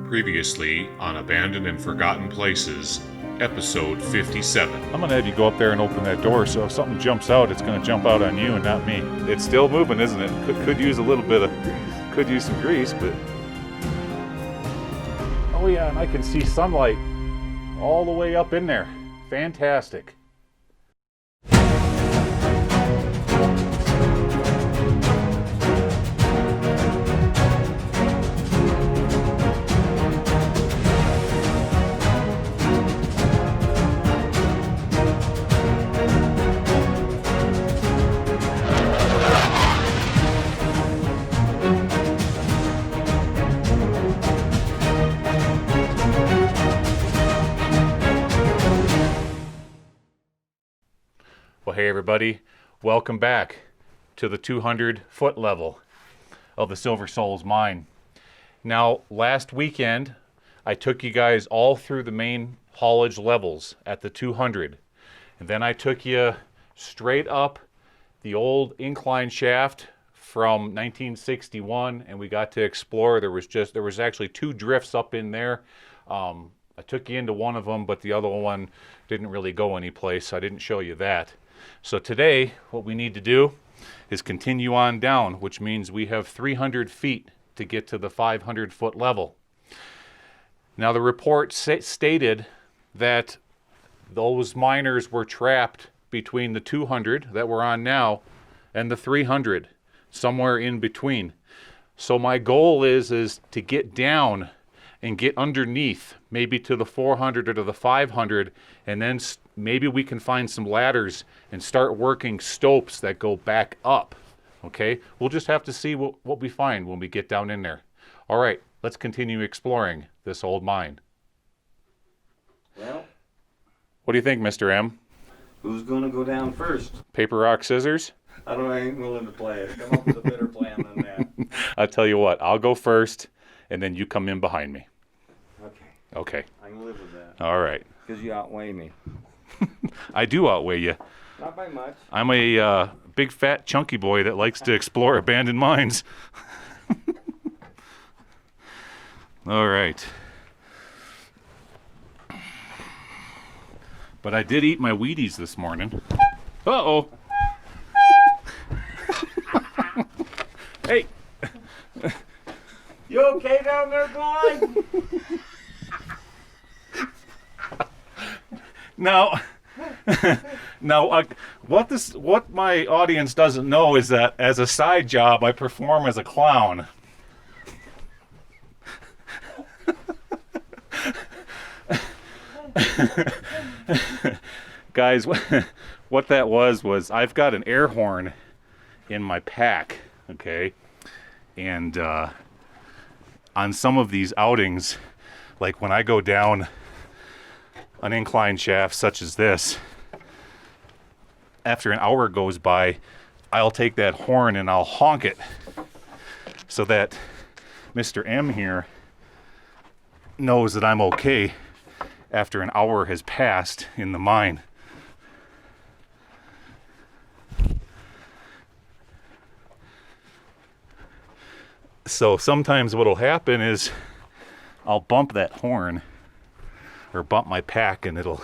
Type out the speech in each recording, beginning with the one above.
Previously on Abandoned and Forgotten Places, Episode 57. I'm gonna have you go up there and open that door, so if something jumps out, it's gonna jump out on you and not me. It's still moving, isn't it? Could use a little bit of, could use some grease, but... Oh yeah, and I can see sunlight all the way up in there. Fantastic. Well, hey everybody, welcome back to the 200-foot level of the Silver Souls mine. Now, last weekend, I took you guys all through the main haulage levels at the 200. And then I took you straight up the old incline shaft from 1961, and we got to explore. There was actually two drifts up in there. I took you into one of them, but the other one didn't really go anyplace, so I didn't show you that. So today, what we need to do is continue on down, which means we have 300 feet to get to the 500-foot level. Now, the report stated that those miners were trapped between the 200 that we're on now and the 300, somewhere in between. So my goal is to get down and get underneath, maybe to the 400 or to the 500, and then maybe we can find some ladders and start working stopes that go back up, okay? We'll just have to see what we find when we get down in there. All right, let's continue exploring this old mine. Well, what do you think, Mr. M? who's going to go down first? Paper, rock, scissors? I ain't willing to play it. Come up with a better plan than that. I'll tell you what, I'll go first, and then you come in behind me. Okay. Okay. I can live with that. All right. Because you outweigh me. I do outweigh you. Not by much. I'm a big, fat, chunky boy that likes to explore abandoned mines. All right. But I did eat my Wheaties this morning. Uh-oh. Hey. You okay down there, Gly? Now, what my audience doesn't know is that as a side job, I perform as a clown. Guys, what that was I've got an air horn in my pack, okay? And on some of these outings, like when I go down an incline shaft such as this, after an hour goes by, I'll take that horn and I'll honk it so that Mr. M here knows that I'm okay after an hour has passed in the mine. So sometimes what'll happen is I'll bump that horn or bump my pack and it'll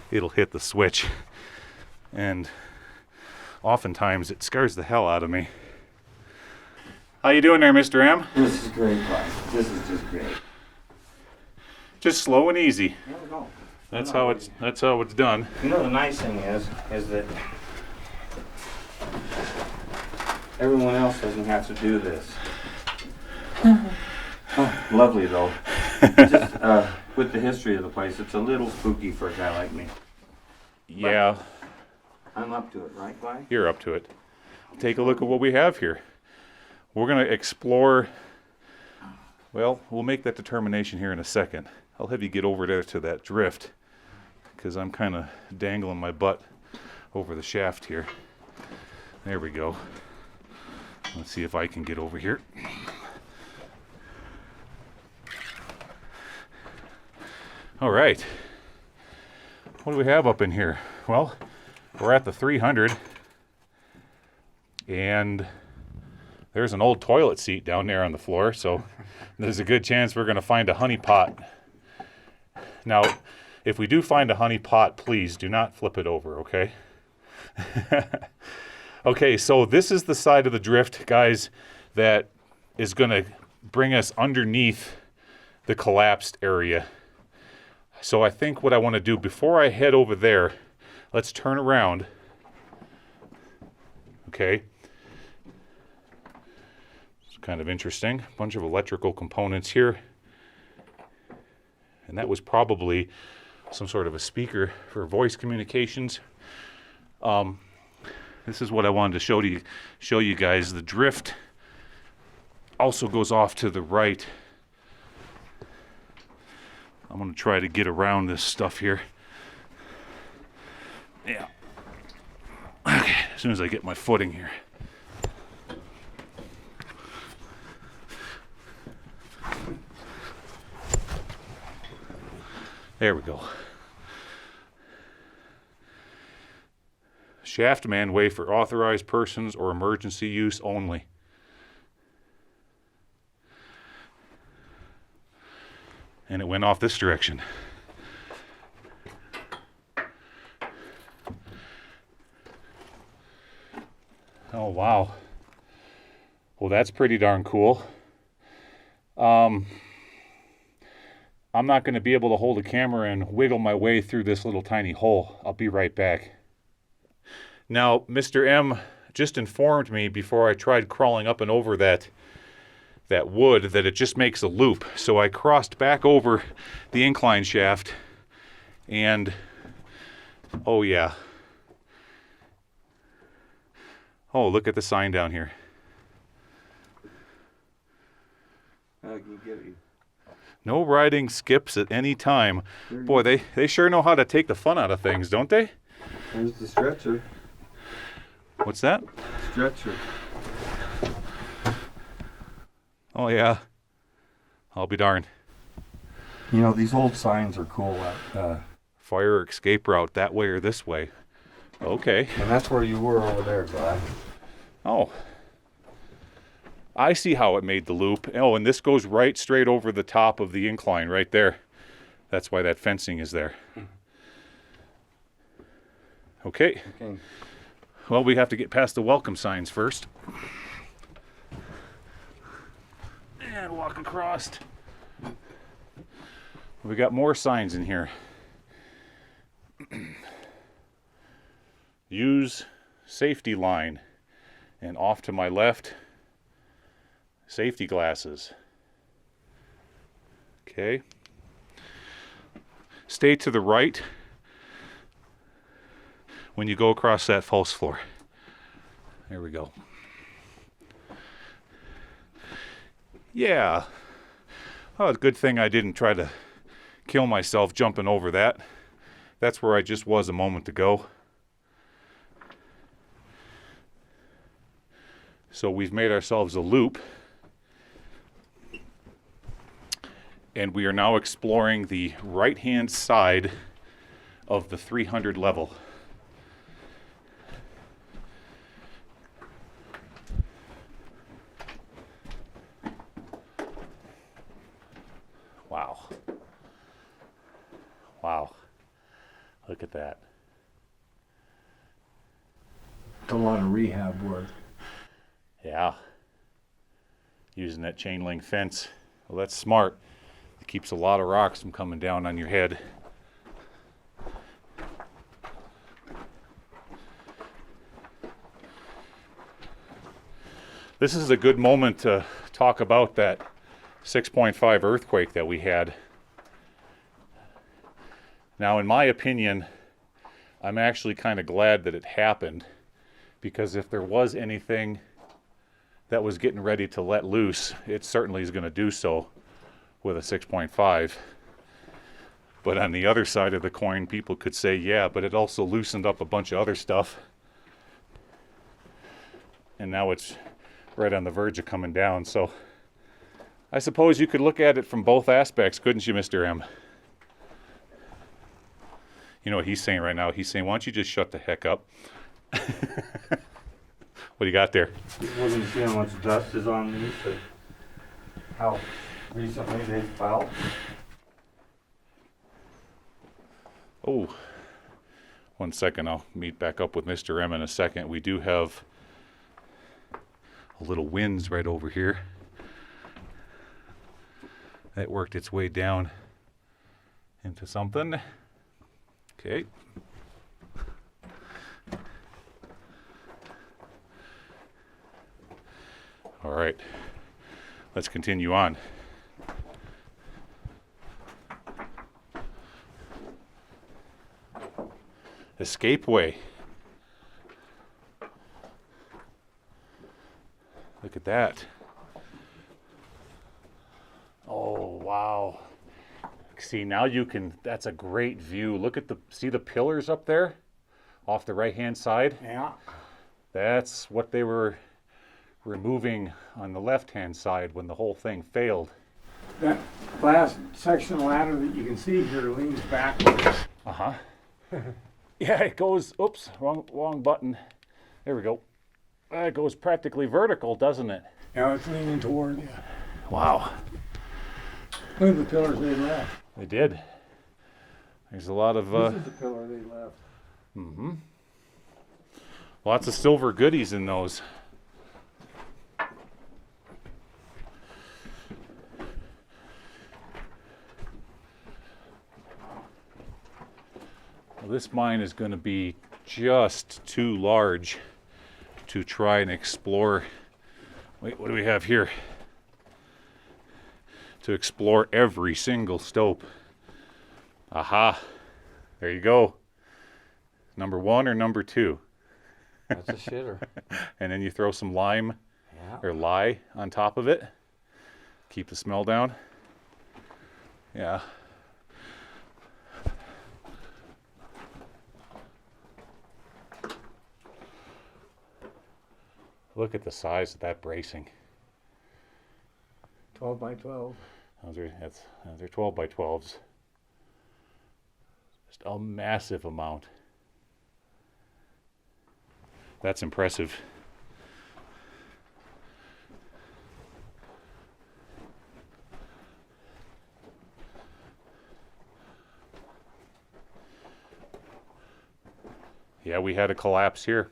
hit the switch, and oftentimes it scares the hell out of me. How you doing there, Mr. M? This is great, Gly. This is just great. Just slow and easy. There we go. That's how it's done. You know, the nice thing is that everyone else doesn't have to do this. Oh, lovely though. Just with the history of the place, it's a little spooky for a guy like me. Yeah. I'm up to it, right, Gly? You're up to it. Take a look at what we have here. We're going to explore. Well, we'll make that determination here in a second. I'll have you get over there to that drift because I'm kind of dangling my butt over the shaft here. There we go. Let's see if I can get over here. All right. What do we have up in here? Well, we're at the 300, and There's an old toilet seat down there on the floor, so there's a good chance we're going to find a honey pot. Now, if we do find a honey pot, please do not flip it over, okay? Okay, so this is the side of the drift, guys, that is going to bring us underneath the collapsed area. So I think what I want to do before I head over there, let's turn around. Okay. It's kind of interesting. A bunch of electrical components here. And that was probably some sort of a speaker for voice communications. This is what I wanted to show you guys. The drift also goes off to the right. I'm going to try to get around this stuff here. Yeah. Okay, as soon as I get my footing here. There we go. Shaft manway for authorized persons or emergency use only. And it went off this direction. Oh, wow. Well, that's pretty darn cool. I'm not going to be able to hold a camera and wiggle my way through this little tiny hole. I'll be right back. Now, Mr. M just informed me before I tried crawling up and over that wood that it just makes a loop. So I crossed back over the incline shaft and, oh yeah. Oh, look at the sign down here. No riding skips at any time. Boy, they sure know how to take the fun out of things, don't they? There's the stretcher. What's that? Stretcher. Oh, yeah. I'll be darned. You know, these old signs are cool. Fire escape route that way or this way. Okay. And that's where you were over there, Gly. Oh. I see how it made the loop. Oh, and this goes right straight over the top of the incline right there. That's why that fencing is there. Okay. Well, we have to get past the welcome signs first. And walk across. We got more signs in here. Use safety line. And off to my left, safety glasses. Okay. Stay to the right when you go across that false floor. There we go. Yeah. Oh, it's a good thing I didn't try to kill myself jumping over that. That's where I just was a moment ago. So we've made ourselves a loop. And we are now exploring the right-hand side of the 300 level. Wow. Wow. Look at that. A lot of rehab work. Yeah. Using that chain link fence. Well, that's smart. It keeps a lot of rocks from coming down on your head. This is a good moment to talk about that 6.5 earthquake that we had. Now, in my opinion, I'm actually kind of glad that it happened, because if there was anything that was getting ready to let loose, it certainly is going to do so with a 6.5. But on the other side of the coin, people could say, yeah, but it also loosened up a bunch of other stuff. And now it's right on the verge of coming down. So I suppose you could look at it from both aspects, couldn't you, Mr. M? You know what he's saying right now? He's saying, why don't you just shut the heck up? What do you got there? You wouldn't see how much dust is on these, but how recently they fell. Oh, 1 second. I'll meet back up with Mr. M in a second. We do have a little winds right over here. That worked its way down into something. Okay. All right. Let's continue on. Escapeway. Look at that. Oh, wow. See, now you can, that's a great view. Look at see the pillars up there off the right-hand side? Yeah. That's what they were removing on the left-hand side when the whole thing failed. That last section ladder that you can see here leans backwards. Uh-huh. Yeah, it goes, oops, wrong button. There we go. It goes practically vertical, doesn't it? Now it's leaning toward you. Wow. Look at the pillars they left. They did. There's a lot of, This is the pillar they left. mm-hmm. Lots of silver goodies in those. Well, this mine is going to be just too large to try and explore. Wait, what do we have here? To explore every single stope. Aha. There you go. Number 1 or number 2? That's a shitter. And then you throw some lime Yeah. or lye on top of it. Keep the smell down. Yeah. Look at the size of that bracing. 12 by 12. Those are 12 by 12s. Just a massive amount. That's impressive. Yeah, we had a collapse here.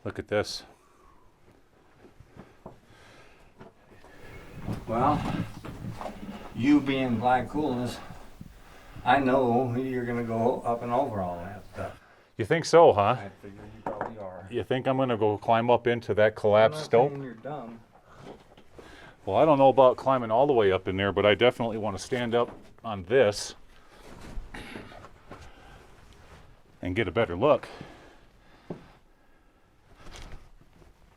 Look at this. Well, you being Gly Coolness, I know you're gonna go up and over all that stuff. You think so, huh? I figure you probably are. You think I'm gonna go climb up into that I'm collapsed not stope? saying you're dumb. Well, I don't know about climbing all the way up in there, but I definitely want to stand up on this and get a better look.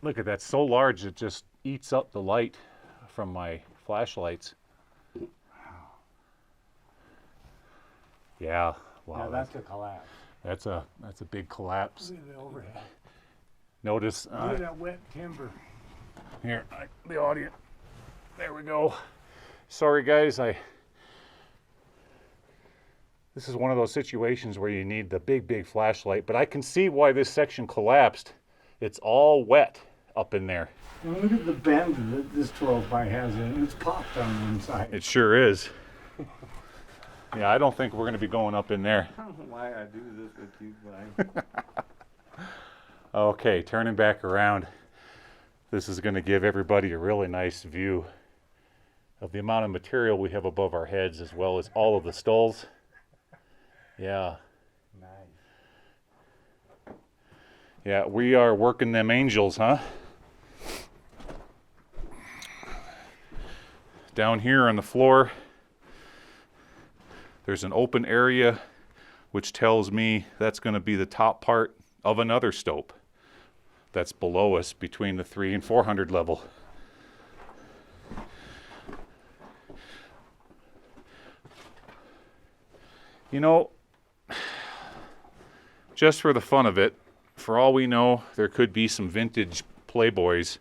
Look at that, so large it just eats up the light from my flashlights. Yeah, wow. Now that's a collapse. That's a big collapse. Look at the overhead. Notice Look at that wet timber. here, the audience. There we go. Sorry guys, this is one of those situations where you need the big flashlight, but I can see why this section collapsed. It's all wet up in there. Now look at the bend that this 12 by has in it. It's popped on one side. It sure is. Yeah, I don't think we're going to be going up in there. I don't know why I do this with you, Gly. Okay, turning back around. This is going to give everybody a really nice view of the amount of material we have above our heads, as well as all of the stalls. Yeah. Nice. Yeah, we are working them angels, huh? Down here on the floor, there's an open area which tells me that's going to be the top part of another stope that's below us between the 300 and 400 level. You know, just for the fun of it, for all we know, there could be some vintage Playboys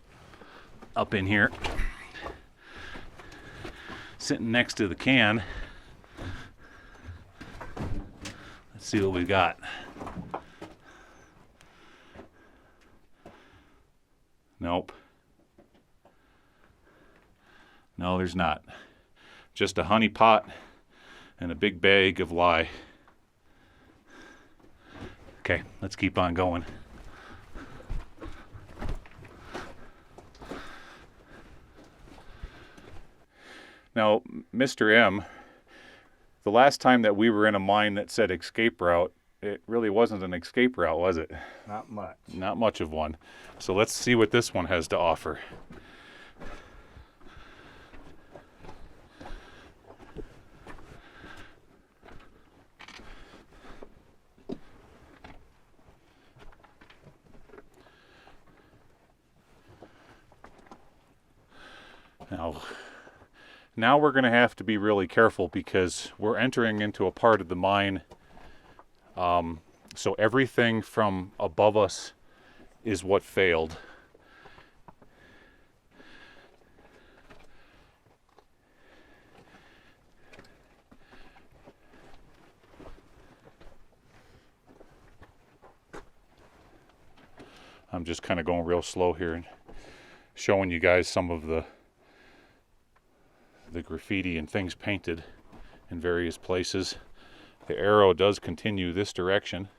up in here sitting next to the can. Let's see what we got. Nope. No, there's not. Just a honey pot and a big bag of lye. Okay, let's keep on going. Now, Mr. M, the last time that we were in a mine that said escape route, it really wasn't an escape route, was it? Not much. Not much of one. So let's see what this one has to offer. Now we're going to have to be really careful because we're entering into a part of the mine. So everything from above us is what failed. I'm just kind of going real slow here and showing you guys some of the graffiti and things painted in various places. The arrow does continue this direction.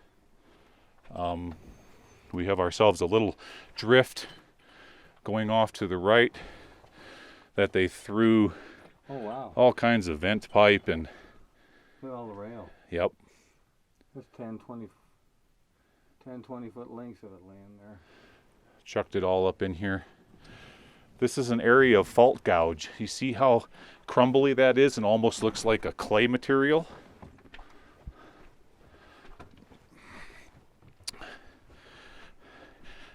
We have ourselves a little drift going off to the right that they threw Oh, wow. all kinds of vent pipe and Look at all the rail. yep. There's 20 foot lengths of it laying there. Chucked it all up in here. This is an area of fault gouge. You see how crumbly that is and almost looks like a clay material?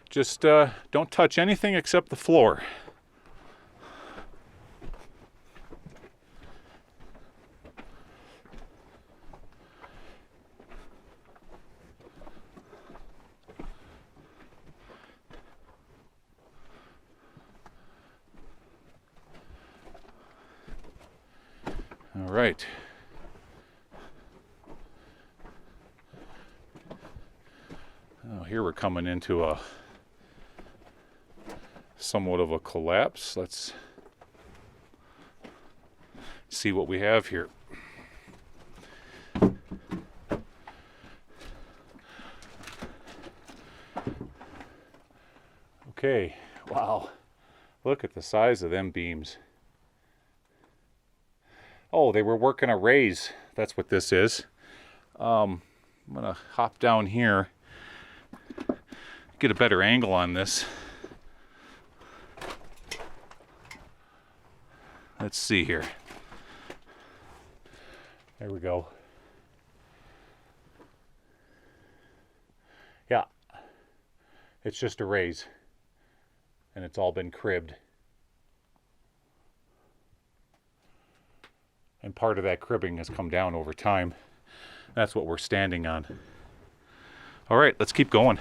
Just don't touch anything except the floor. All right. Oh, here we're coming into a somewhat of a collapse. Let's see what we have here. Okay, wow. Look at the size of them beams. Oh, they were working a raise. That's what this is. I'm gonna hop down here, get a better angle on this. Let's see here. There we go. Yeah, it's just a raise, and it's all been cribbed. And part of that cribbing has come down over time. That's what we're standing on. All right, let's keep going.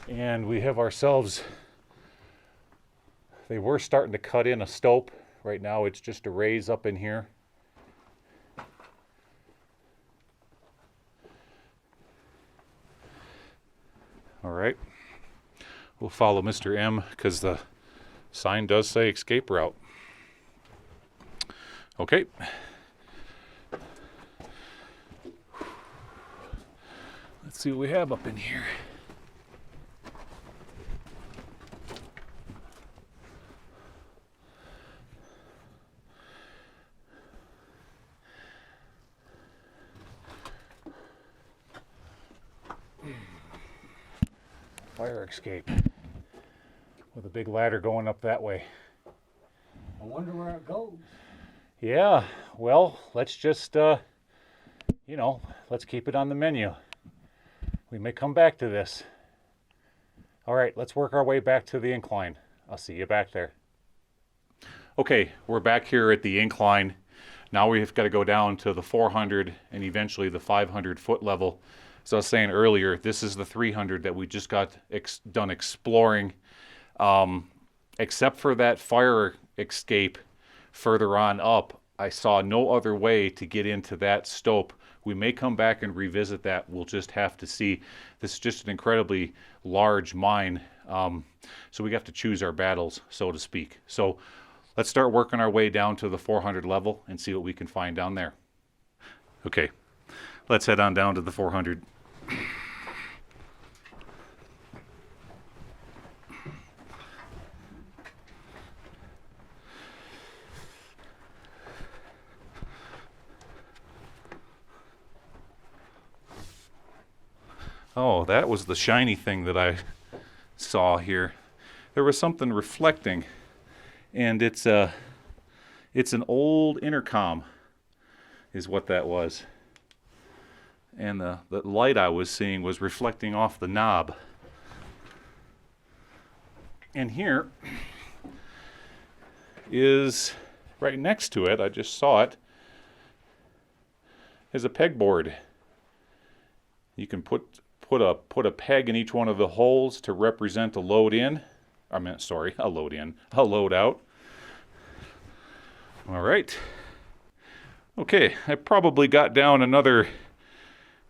And we have ourselves, they were starting to cut in a stope. Right now it's just a raise up in here. All right, we'll follow Mr. M because the sign does say escape route. Okay. Let's see what we have up in here. Fire escape with a big ladder going up that way. I wonder where it goes. Yeah, well, let's just, let's keep it on the menu. We may come back to this. All right, let's work our way back to the incline. I'll see you back there. Okay, we're back here at the incline. Now we've got to go down to the 400 and eventually the 500 foot level. So I was saying earlier, this is the 300 that we just got done exploring. Except for that fire escape further on up, I saw no other way to get into that stope. We may come back and revisit that. We'll just have to see. This is just an incredibly large mine. So we have to choose our battles, so to speak. So let's start working our way down to the 400 level and see what we can find down there. Okay, let's head on down to the 400. Oh, that was the shiny thing that I saw here. There was something reflecting, and it's an old intercom is what that was. And the light I was seeing was reflecting off the knob. And here is, right next to it, I just saw it, is a pegboard. You can put a peg in each one of the holes to represent a load in. A load in, a load out. All right. Okay, I probably got down another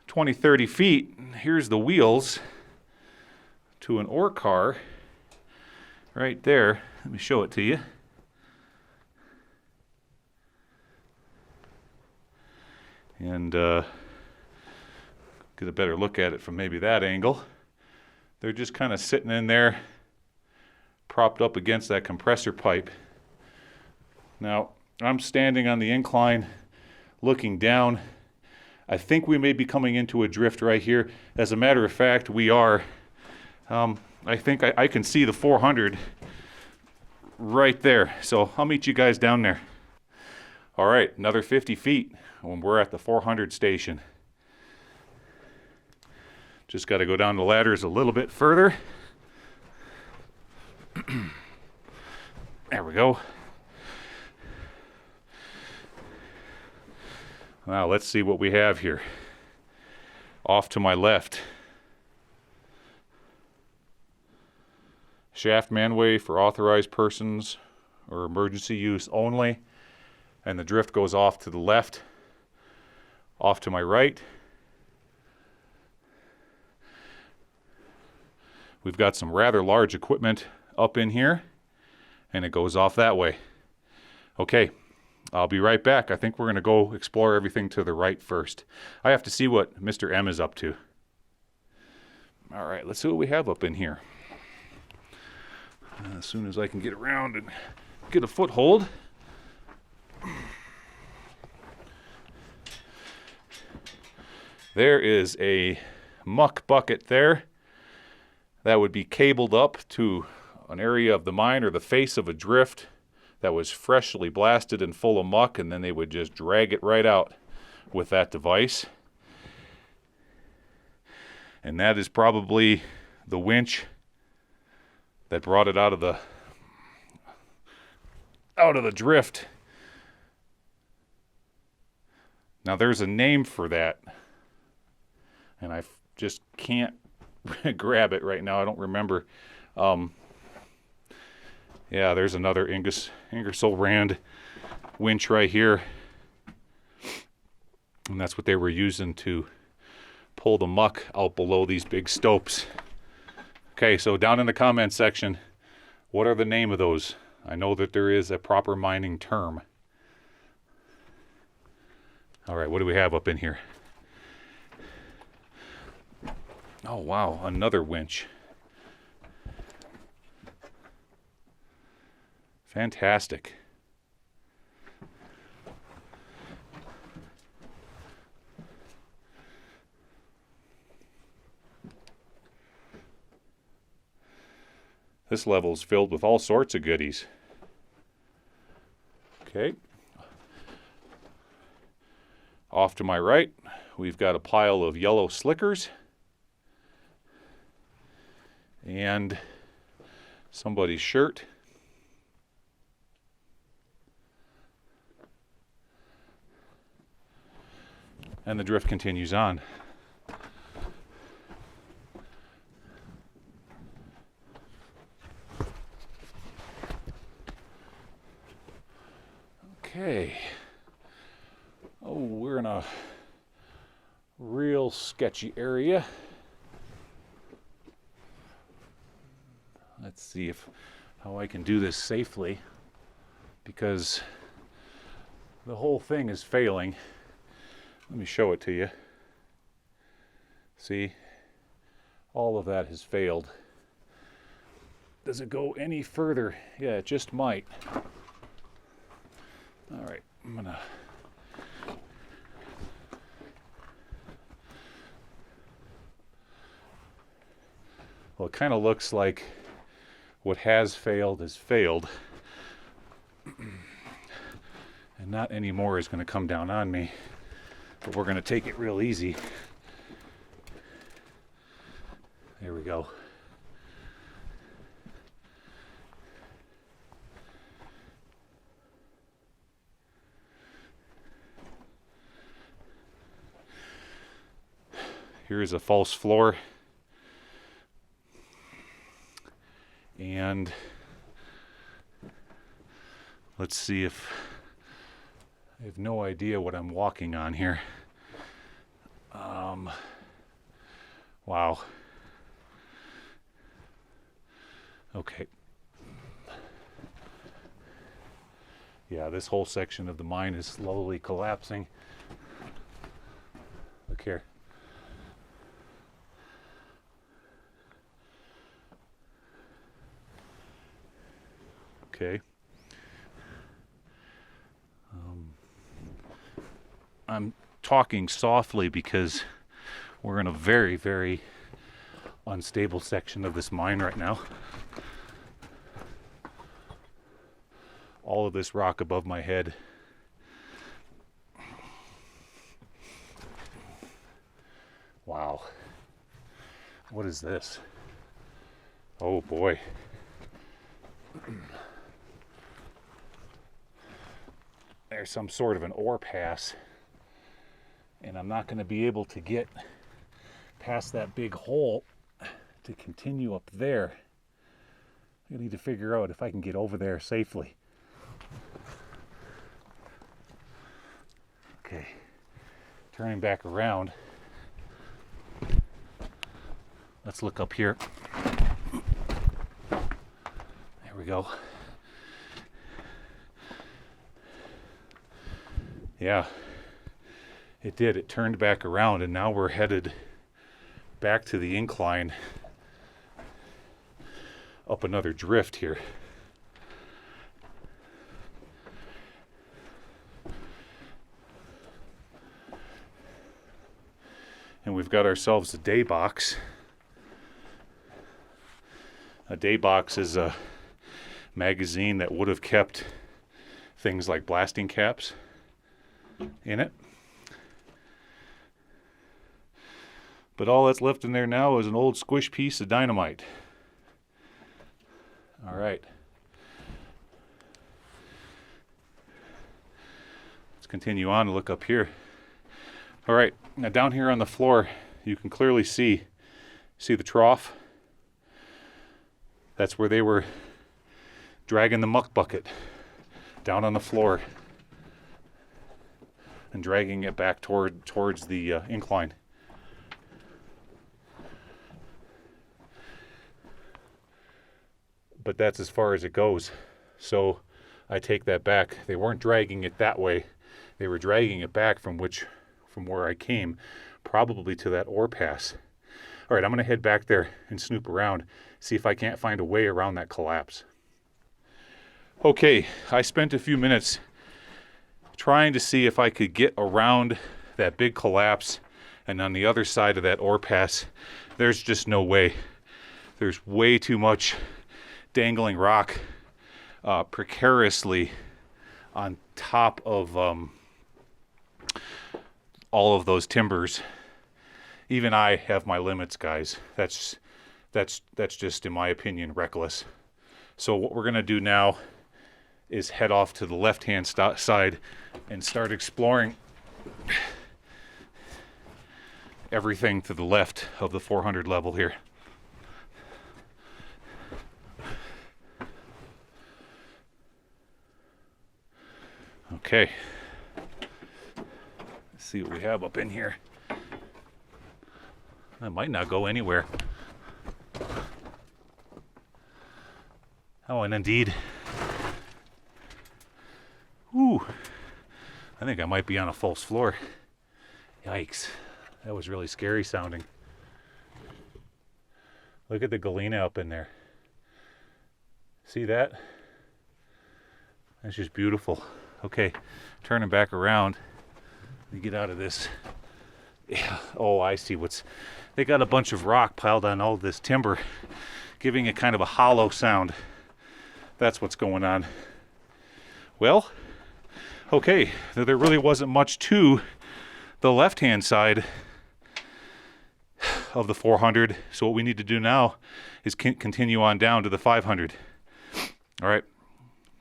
20, 30 feet. Here's the wheels to an ore car right there. Let me show it to you. And get a better look at it from maybe that angle. They're just kind of sitting in there, propped up against that compressor pipe. Now, I'm standing on the incline, looking down. I think we may be coming into a drift right here. As a matter of fact, we are. I think I can see the 400 right there. So I'll meet you guys down there. All right, another 50 feet when we're at the 400 station. Just got to go down the ladders a little bit further. There we go. Now let's see what we have here. Off to my left. Shaft manway for authorized persons or emergency use only. And the drift goes off to the left. Off to my right. We've got some rather large equipment up in here, and it goes off that way. Okay, I'll be right back. I think we're going to go explore everything to the right first. I have to see what Mr. M is up to. All right, let's see what we have up in here. As soon as I can get around and get a foothold. There is a muck bucket there. That would be cabled up to an area of the mine or the face of a drift that was freshly blasted and full of muck, and then they would just drag it right out with that device. And that is probably the winch that brought it out of the drift. Now there's a name for that, and I just can't grab it right now. I don't remember. Yeah, there's another Ingersoll Rand winch right here. And that's what they were using to pull the muck out below these big stopes. Okay, so down in the comment section, what are the name of those? I know that there is a proper mining term. All right, what do we have up in here? Oh, wow, another winch. Fantastic. This level is filled with all sorts of goodies. Okay. Off to my right, we've got a pile of yellow slickers. And somebody's shirt. And the drift continues on. Okay. Oh, we're in a real sketchy area. Let's see how I can do this safely, because the whole thing is failing. Let me show it to you. See, all of that has failed. Does it go any further? Yeah, it just might. All right, I'm gonna well, it kind of looks like what has failed has failed, and not anymore is going to come down on me, but we're going to take it real easy. There we go. Here's a false floor. And let's see if I have no idea what I'm walking on here. Wow. Okay. Yeah, this whole section of the mine is slowly collapsing. Look here. Okay. I'm talking softly because we're in a very, very unstable section of this mine right now. All of this rock above my head. Wow. What is this? Oh boy. There's some sort of an ore pass, and I'm not going to be able to get past that big hole to continue up there. I need to figure out if I can get over there safely. Okay, turning back around. Let's look up here. There we go. Yeah, it did. It turned back around, and now we're headed back to the incline up another drift here. And we've got ourselves a day box. A day box is a magazine that would have kept things like blasting caps in it. But all that's left in there now is an old squish piece of dynamite. All right. Let's continue on and look up here. All right, now down here on the floor, you can clearly see the trough? That's where they were dragging the muck bucket down on the floor and dragging it back towards the incline. But that's as far as it goes. So I take that back. They weren't dragging it that way. They were dragging it back from where I came, probably to that ore pass. All right, I'm gonna head back there and snoop around, see if I can't find a way around that collapse. Okay, I spent a few minutes trying to see if I could get around that big collapse, and on the other side of that ore pass, there's just no way. There's way too much dangling rock precariously on top of all of those timbers. Even I have my limits, guys. That's just, in my opinion, reckless. So what we're gonna do now is head off to the left-hand side and start exploring everything to the left of the 400 level here. Okay. Let's see what we have up in here. That might not go anywhere. Oh, and indeed. Ooh. I think I might be on a false floor. Yikes. That was really scary sounding. Look at the galena up in there. See that? That's just beautiful. Okay, turning back around. Let me get out of this. Yeah. Oh, I see what's... They got a bunch of rock piled on all this timber, giving it kind of a hollow sound. That's what's going on. Well, okay, there really wasn't much to the left-hand side of the 400, so what we need to do now is continue on down to the 500. All right,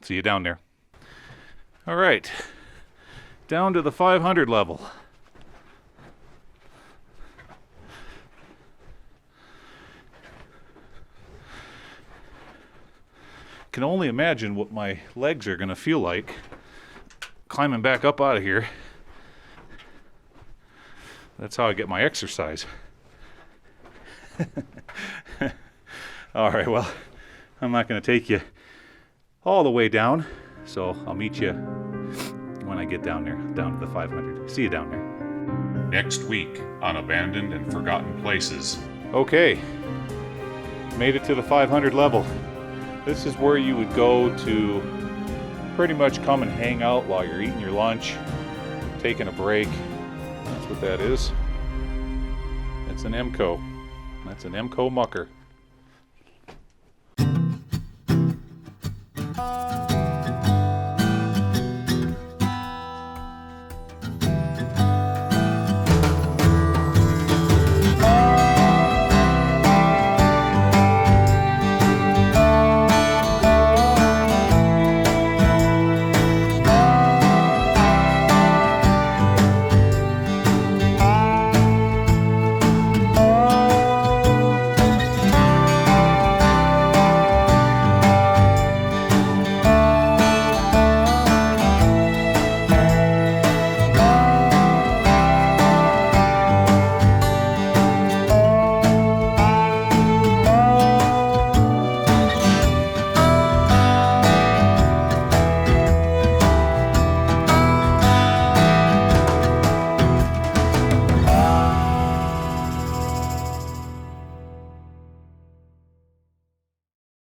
see you down there. All right, down to the 500 level. Can only imagine what my legs are gonna feel like climbing back up out of here. That's how I get my exercise. All right, well, I'm not gonna take you all the way down, so I'll meet you when I get down there, down to the 500. See you down there. Next week on Abandoned and Forgotten Places. Okay, made it to the 500 level. This is where you would go to pretty much come and hang out while you're eating your lunch, taking a break. That's what that is. It's an MCO. That's an MCO mucker.